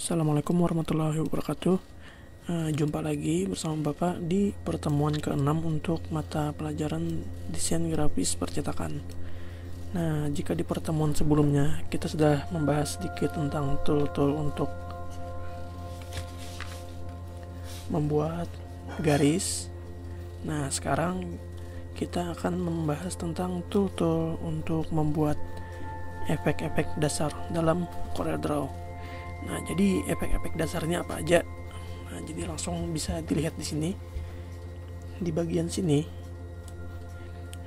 Assalamualaikum warahmatullahi wabarakatuh. Jumpa lagi bersama Bapak di pertemuan ke-6 untuk mata pelajaran desain grafis percetakan. Nah, jika di pertemuan sebelumnya kita sudah membahas sedikit tentang tool-tool untuk membuat garis. Nah, sekarang kita akan membahas tentang tool-tool untuk membuat efek-efek dasar dalam CorelDRAW. Nah, jadi efek-efek dasarnya apa aja? Nah, jadi langsung bisa dilihat di sini. Di bagian sini.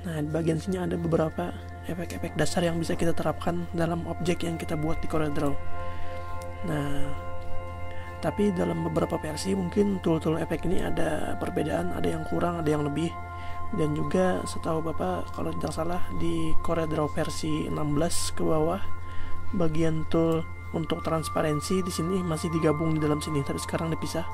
Nah, di bagian sini ada beberapa efek-efek dasar yang bisa kita terapkan dalam objek yang kita buat di CorelDRAW. Nah, tapi dalam beberapa versi mungkin tool-tool efek ini ada perbedaan, ada yang kurang, ada yang lebih. Dan juga setahu Bapak kalau tidak salah di CorelDRAW versi 16 ke bawah bagian tool untuk transparansi di sini masih digabung di dalam sini, tapi sekarang dipisah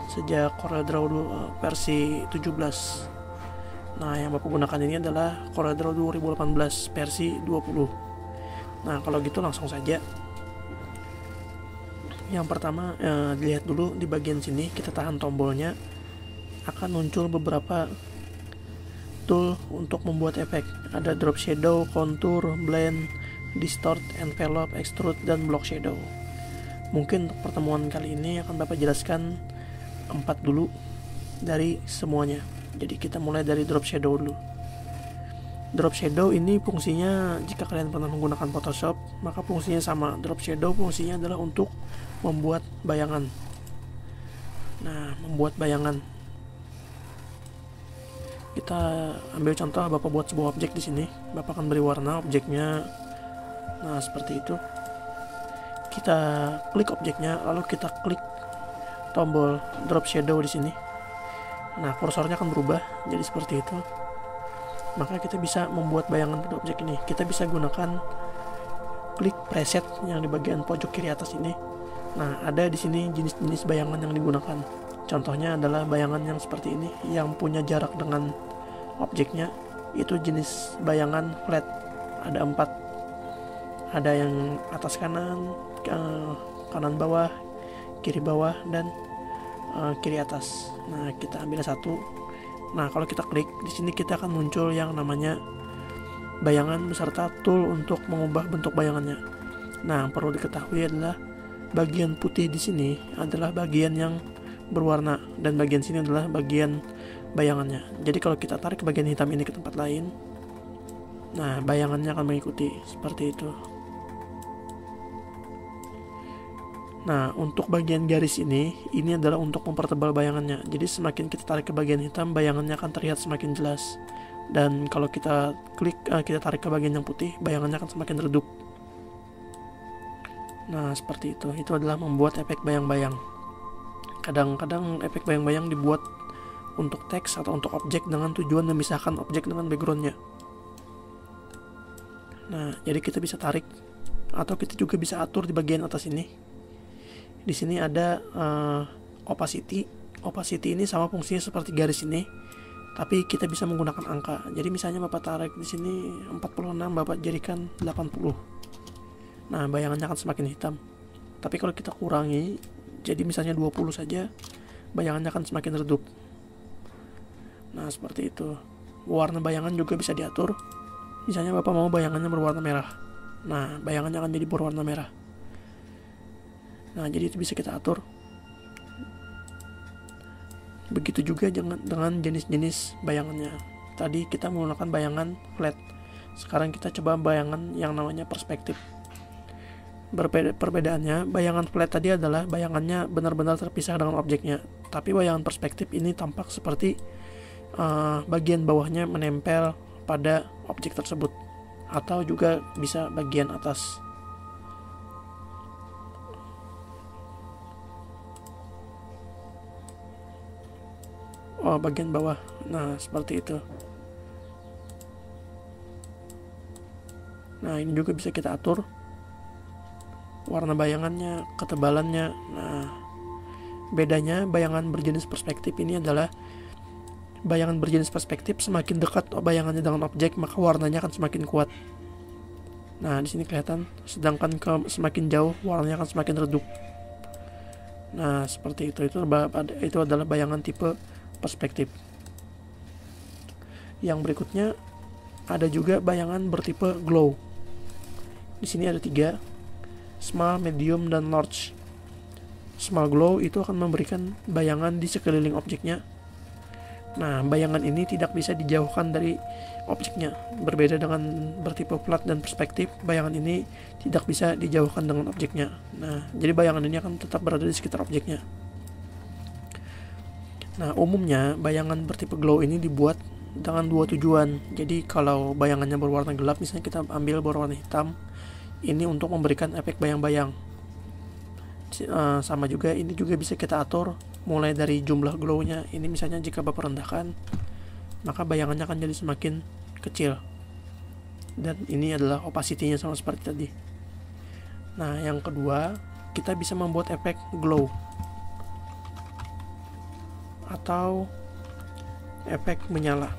sejak CorelDRAW versi 17. Nah, yang Bapak gunakan ini adalah CorelDRAW 2018 versi 20. Nah, kalau gitu langsung saja. Yang pertama, dilihat dulu di bagian sini, kita tahan tombolnya, akan muncul beberapa tool untuk membuat efek. Ada drop shadow, contour, blend, distort, envelope, extrude, dan block shadow. Mungkin untuk pertemuan kali ini akan Bapak jelaskan 4 dulu dari semuanya. Jadi kita mulai dari drop shadow dulu. Drop shadow ini fungsinya, jika kalian pernah menggunakan Photoshop, maka fungsinya sama. Drop shadow fungsinya adalah untuk membuat bayangan. Nah, membuat bayangan. Kita ambil contoh, Bapak buat sebuah objek di sini. Bapak akan beri warna objeknya. Nah, seperti itu. Kita klik objeknya, lalu kita klik tombol drop shadow di sini. Nah, kursornya akan berubah jadi seperti itu. Maka kita bisa membuat bayangan pada objek ini. Kita bisa gunakan klik preset yang di bagian pojok kiri atas ini. Nah, ada di sini jenis-jenis bayangan yang digunakan. Contohnya adalah bayangan yang seperti ini, yang punya jarak dengan objeknya. Itu jenis bayangan flat. Ada 4. Ada yang atas kanan, kanan bawah, kiri bawah, dan kiri atas. Nah, kita ambil satu. Nah, kalau kita klik di sini kita akan muncul yang namanya bayangan beserta tool untuk mengubah bentuk bayangannya. Nah, perlu diketahui adalah bagian putih di sini adalah bagian yang berwarna dan bagian sini adalah bagian bayangannya. Jadi kalau kita tarik bagian hitam ini ke tempat lain, nah bayangannya akan mengikuti seperti itu. Nah, untuk bagian garis ini adalah untuk mempertebal bayangannya. Jadi semakin kita tarik ke bagian hitam, bayangannya akan terlihat semakin jelas. Dan kalau kita klik, kita tarik ke bagian yang putih, bayangannya akan semakin redup. Nah, seperti itu. Itu adalah membuat efek bayang-bayang. Kadang-kadang efek bayang-bayang dibuat untuk teks atau untuk objek dengan tujuan memisahkan objek dengan backgroundnya. Nah, jadi kita bisa tarik atau kita juga bisa atur di bagian atas ini. Di sini ada opacity. Opacity ini sama fungsinya seperti garis ini, tapi kita bisa menggunakan angka. Jadi misalnya Bapak tarik di sini 46, Bapak jadikan 80. Nah, bayangannya akan semakin hitam. Tapi kalau kita kurangi, jadi misalnya 20 saja, bayangannya akan semakin redup. Nah, seperti itu. Warna bayangan juga bisa diatur. Misalnya Bapak mau bayangannya berwarna merah. Nah, bayangannya akan jadi berwarna merah. Nah, jadi itu bisa kita atur. Begitu juga dengan jenis-jenis bayangannya. Tadi kita menggunakan bayangan flat. Sekarang kita coba bayangan yang namanya perspektif. Perbedaannya, bayangan flat tadi adalah bayangannya benar-benar terpisah dengan objeknya. Tapi bayangan perspektif ini tampak seperti bagian bawahnya menempel pada objek tersebut. Atau juga bisa bagian atas. Bagian bawah. Nah, seperti itu. Nah, ini juga bisa kita atur warna bayangannya, ketebalannya. Nah, bedanya bayangan berjenis perspektif ini adalah bayangan berjenis perspektif semakin dekat bayangannya dengan objek, maka warnanya akan semakin kuat. Nah, di sini kelihatan, sedangkan semakin jauh warnanya akan semakin redup. Nah, seperti itu adalah bayangan tipe perspektif. Yang berikutnya ada juga bayangan bertipe glow. Di sini ada 3, small, medium, dan large. Small glow itu akan memberikan bayangan di sekeliling objeknya. Nah, bayangan ini tidak bisa dijauhkan dari objeknya. Berbeda dengan bertipe flat dan perspektif, bayangan ini tidak bisa dijauhkan dengan objeknya. Nah, jadi bayangan ini akan tetap berada di sekitar objeknya. Nah, umumnya bayangan bertipe glow ini dibuat dengan 2 tujuan. Jadi kalau bayangannya berwarna gelap, misalnya kita ambil berwarna hitam, ini untuk memberikan efek bayang-bayang. Sama juga ini juga bisa kita atur mulai dari jumlah glow-nya. Ini misalnya jika Bapak rendahkan, maka bayangannya akan jadi semakin kecil. Dan ini adalah opacity-nya sama seperti tadi. Nah, yang kedua, kita bisa membuat efek glow atau efek menyala.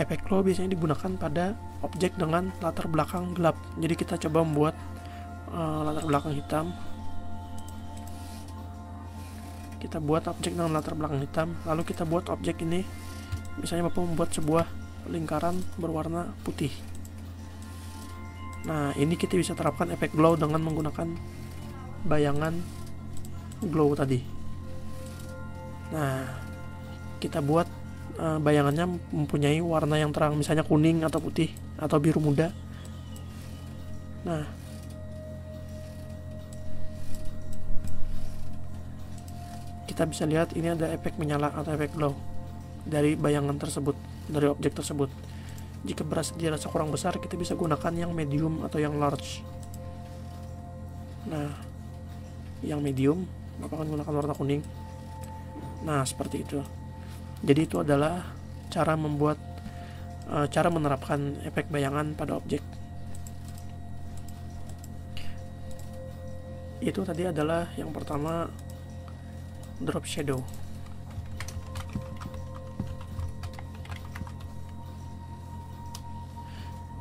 Efek glow biasanya digunakan pada objek dengan latar belakang gelap. Jadi kita coba membuat latar belakang hitam. Kita buat objek dengan latar belakang hitam, lalu kita buat objek ini, misalnya Bapak membuat sebuah lingkaran berwarna putih. Nah, ini kita bisa terapkan efek glow dengan menggunakan bayangan glow tadi. Nah, kita buat bayangannya mempunyai warna yang terang, misalnya kuning atau putih atau biru muda. Nah, kita bisa lihat ini ada efek menyala atau efek glow dari bayangan tersebut, dari objek tersebut. Jika dirasa kurang besar, kita bisa gunakan yang medium atau yang large. Nah, yang medium Bapak akan gunakan warna kuning. Nah, seperti itu. Jadi itu adalah cara menerapkan efek bayangan pada objek. Itu tadi adalah yang pertama, drop shadow.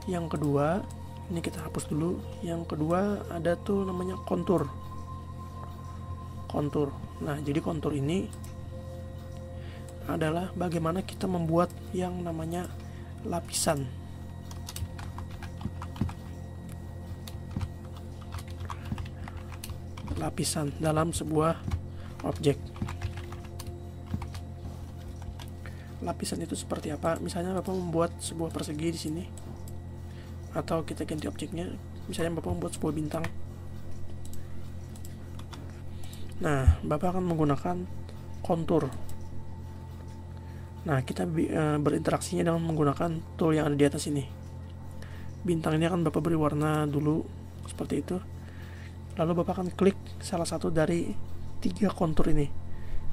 Yang kedua, ini kita hapus dulu. Yang kedua ada tuh namanya kontur. Nah, jadi kontur ini adalah bagaimana kita membuat yang namanya lapisan. Lapisan dalam sebuah objek. Lapisan itu seperti apa? Misalnya Bapak membuat sebuah persegi di sini, atau kita ganti objeknya. Misalnya Bapak membuat sebuah bintang. Nah, Bapak akan menggunakan kontur. Nah, kita berinteraksinya dengan menggunakan tool yang ada di atas ini. Bintang ini akan Bapak beri warna dulu seperti itu. Lalu Bapak akan klik salah satu dari 3 kontur ini.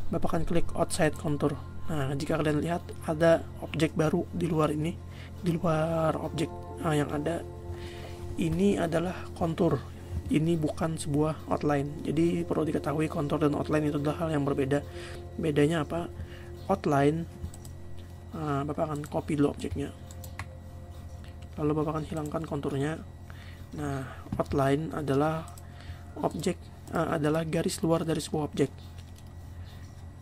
Bapak akan klik outside kontur. Nah, jika kalian lihat ada objek baru di luar ini, di luar objek yang ada, ini adalah kontur. Ini bukan sebuah outline. Jadi perlu diketahui, kontur dan outline itu adalah hal yang berbeda. Bedanya apa? Outline, Bapak akan copy dulu objeknya, lalu Bapak akan hilangkan konturnya. Nah, outline adalah adalah garis luar dari sebuah objek.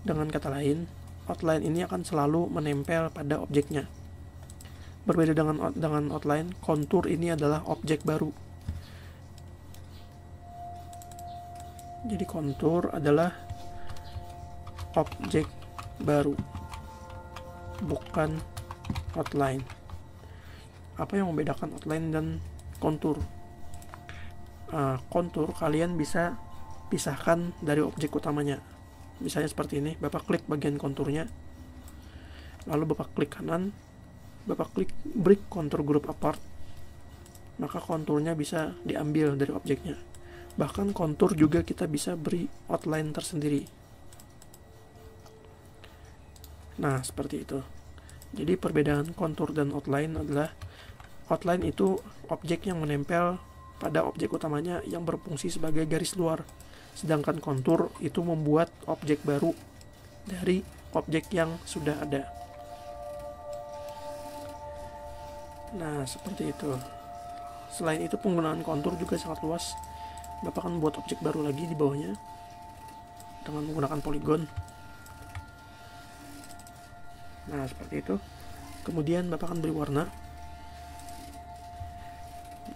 Dengan kata lain, outline ini akan selalu menempel pada objeknya. Berbeda dengan outline, kontur ini adalah objek baru. Jadi kontur adalah objek baru, bukan outline. Apa yang membedakan outline dan kontur? Kontur kalian bisa pisahkan dari objek utamanya. Misalnya seperti ini, Bapak klik bagian konturnya, lalu Bapak klik kanan, Bapak klik break contour group apart, maka konturnya bisa diambil dari objeknya. Bahkan kontur juga kita bisa beri outline tersendiri. Nah, seperti itu. Jadi perbedaan kontur dan outline adalah, outline itu objek yang menempel pada objek utamanya yang berfungsi sebagai garis luar. Sedangkan kontur itu membuat objek baru dari objek yang sudah ada. Nah, seperti itu. selain itu penggunaan kontur juga sangat luas. Bapak akan buat objek baru lagi di bawahnya dengan menggunakan polygon. Nah, seperti itu. Kemudian Bapak akan beri warna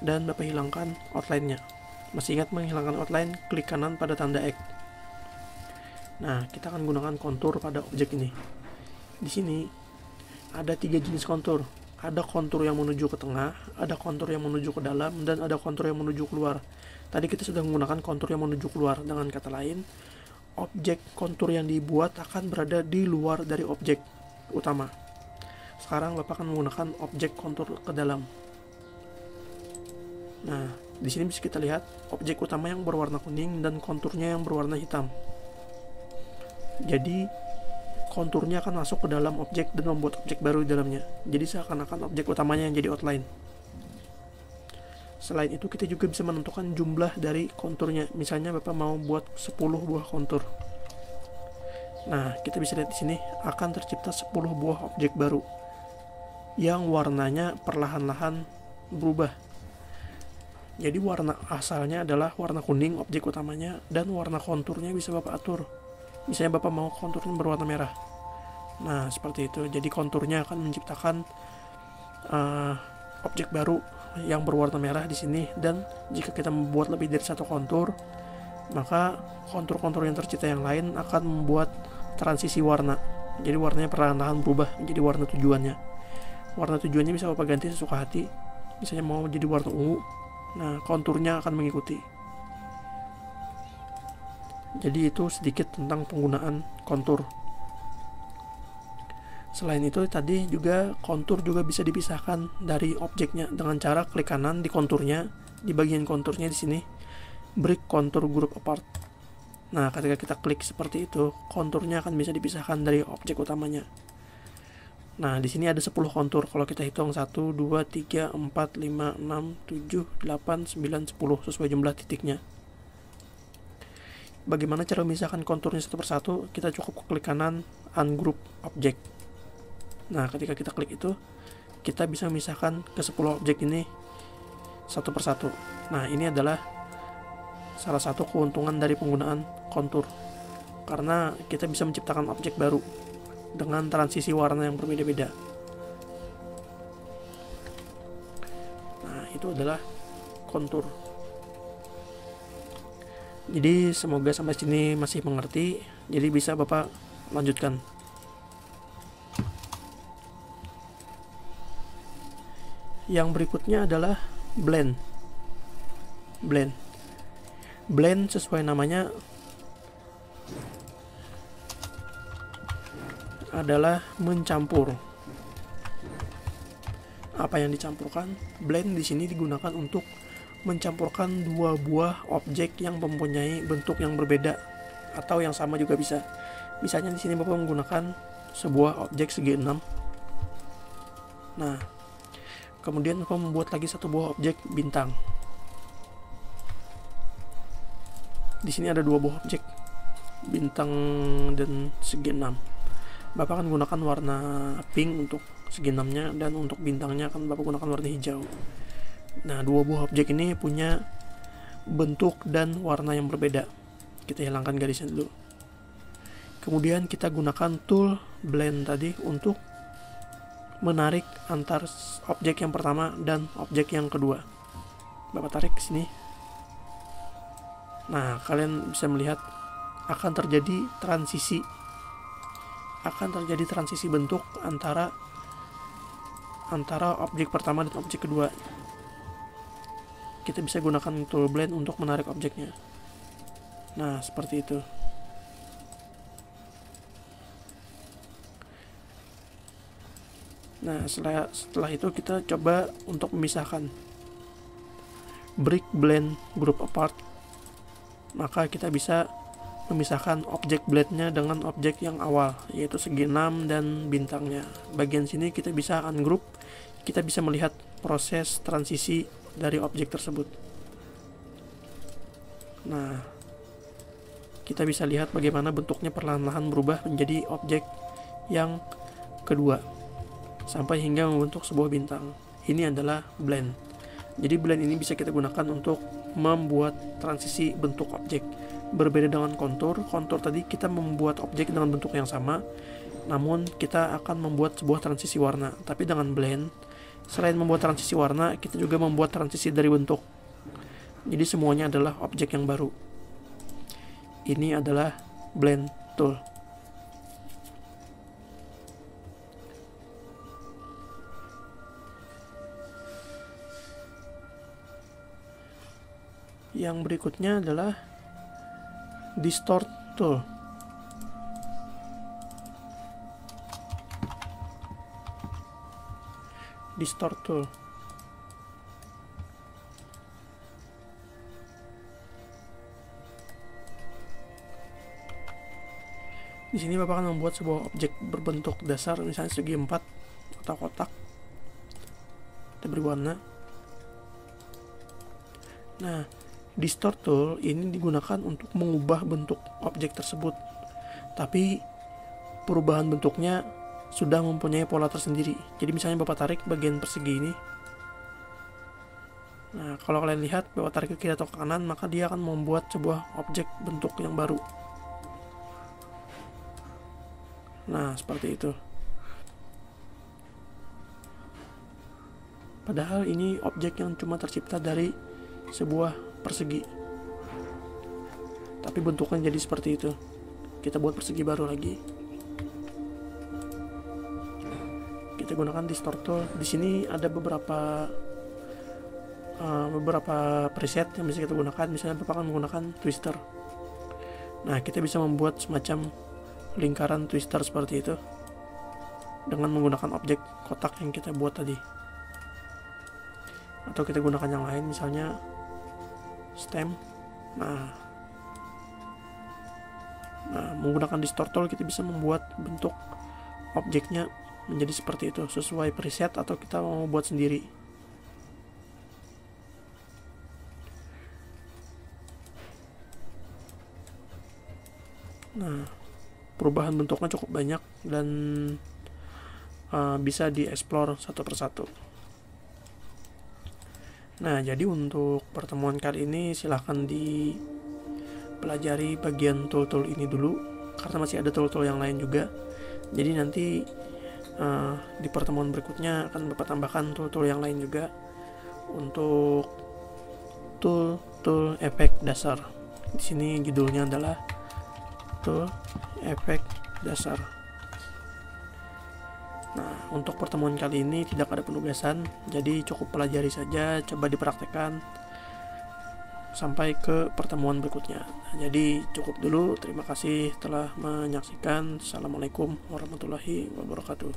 dan Bapak hilangkan outline-nya. Masih ingat menghilangkan outline, klik kanan pada tanda X. Nah, kita akan gunakan kontur pada objek ini. Di sini ada 3 jenis kontur. Ada kontur yang menuju ke tengah, ada kontur yang menuju ke dalam, dan ada kontur yang menuju keluar. Tadi kita sudah menggunakan kontur yang menuju keluar. Dengan kata lain, objek kontur yang dibuat akan berada di luar dari objek utama. Sekarang Bapak akan menggunakan objek kontur ke dalam. Nah, di sini bisa kita lihat objek utama yang berwarna kuning dan konturnya yang berwarna hitam. Jadi konturnya akan masuk ke dalam objek dan membuat objek baru di dalamnya. Jadi seakan-akan objek utamanya yang jadi outline. Selain itu kita juga bisa menentukan jumlah dari konturnya. Misalnya Bapak mau buat 10 buah kontur. Nah, kita bisa lihat di sini akan tercipta 10 buah objek baru yang warnanya perlahan-lahan berubah. Jadi warna asalnya adalah warna kuning objek utamanya, dan warna konturnya bisa Bapak atur. Misalnya Bapak mau konturnya berwarna merah. Nah, seperti itu. Jadi konturnya akan menciptakan objek baru yang berwarna merah di sini, dan jika kita membuat lebih dari satu kontur, maka kontur-kontur yang tercipta yang lain akan membuat transisi warna. Jadi warnanya perlahan-lahan berubah menjadi warna tujuannya. Warna tujuannya bisa Bapak ganti sesuka hati. Misalnya mau jadi warna ungu, nah konturnya akan mengikuti. Jadi itu sedikit tentang penggunaan kontur. Selain itu tadi juga kontur juga bisa dipisahkan dari objeknya dengan cara klik kanan di konturnya, di bagian konturnya di sini, break contour group apart. Nah, ketika kita klik seperti itu, konturnya akan bisa dipisahkan dari objek utamanya. Nah, di sini ada 10 kontur. Kalau kita hitung 1, 2, 3, 4, 5, 6, 7, 8, 9, 10 sesuai jumlah titiknya. Bagaimana cara memisahkan konturnya satu persatu? Kita cukup klik kanan ungroup object. Nah, ketika kita klik itu, kita bisa memisahkan ke 10 objek ini satu persatu. Nah, ini adalah salah satu keuntungan dari penggunaan kontur, karena kita bisa menciptakan objek baru dengan transisi warna yang berbeda-beda. Nah, itu adalah kontur. Jadi semoga sampai sini masih mengerti. Jadi bisa Bapak lanjutkan. Yang berikutnya adalah blend. Blend sesuai namanya adalah mencampur. Apa yang dicampurkan? Blend di sini digunakan untuk mencampurkan dua buah objek yang mempunyai bentuk yang berbeda atau yang sama juga bisa. Misalnya di sini Bapak menggunakan sebuah objek segi 6. Nah, kemudian Bapak membuat lagi satu buah objek bintang. Di sini ada dua buah objek bintang dan segi 6. Bapak akan gunakan warna pink untuk segi 6-nya, dan untuk bintangnya akan Bapak gunakan warna hijau. Nah, dua buah objek ini punya bentuk dan warna yang berbeda. Kita hilangkan garisnya dulu. Kemudian kita gunakan tool blend tadi untuk menarik antar objek yang pertama dan objek yang kedua. Bapak tarik ke sini. Nah, kalian bisa melihat akan terjadi transisi bentuk antara objek pertama dan objek kedua. Kita bisa gunakan tool blend untuk menarik objeknya. Nah, seperti itu. Nah, setelah itu kita coba untuk memisahkan. Break blend group apart. Maka kita bisa memisahkan objek blendnya dengan objek yang awal, yaitu segi 6 dan bintangnya. Bagian sini kita bisa ungroup. Kita bisa melihat proses transisi dari objek tersebut. Nah, kita bisa lihat bagaimana bentuknya perlahan-lahan berubah menjadi objek yang kedua sampai hingga membentuk sebuah bintang. Ini adalah blend. Jadi blend ini bisa kita gunakan untuk membuat transisi bentuk objek. Berbeda dengan kontur tadi kita membuat objek dengan bentuk yang sama, namun kita akan membuat sebuah transisi warna. Tapi dengan blend, selain membuat transisi warna, kita juga membuat transisi dari bentuk. Jadi semuanya adalah objek yang baru. Ini adalah blend tool. Yang berikutnya adalah distort tool. Distort tool. Di sini Bapak akan membuat sebuah objek berbentuk dasar, misalnya segi 4 atau kotak. Kita beri warna. Nah, distort tool ini digunakan untuk mengubah bentuk objek tersebut. Tapi perubahan bentuknya sudah mempunyai pola tersendiri. Jadi misalnya Bapak tarik bagian persegi ini. Nah, kalau kalian lihat, Bapak tarik ke kiri atau ke kanan, maka dia akan membuat sebuah objek bentuk yang baru. Nah, seperti itu. Padahal ini objek yang cuma tercipta dari sebuah persegi. Tapi bentuknya jadi seperti itu. Kita buat persegi baru lagi. Kita gunakan distort tool. Di sini ada beberapa preset yang bisa kita gunakan. Misalnya Bapak akan menggunakan twister. Nah, kita bisa membuat semacam lingkaran twister seperti itu dengan menggunakan objek kotak yang kita buat tadi. Atau kita gunakan yang lain, misalnya stem. Nah, menggunakan distort tool kita bisa membuat bentuk objeknya menjadi seperti itu sesuai preset, atau kita mau buat sendiri. Nah, perubahan bentuknya cukup banyak dan bisa dieksplor satu persatu. Nah, jadi untuk pertemuan kali ini silahkan dipelajari bagian tool-tool ini dulu, karena masih ada tool-tool yang lain juga. Jadi nanti di pertemuan berikutnya akan Bapak tambahkan tool-tool yang lain juga untuk tool efek dasar. Di sini judulnya adalah tool efek dasar. Nah, untuk pertemuan kali ini tidak ada penugasan, jadi cukup pelajari saja, coba dipraktekkan sampai ke pertemuan berikutnya. Nah, jadi cukup dulu, terima kasih telah menyaksikan. Assalamualaikum warahmatullahi wabarakatuh.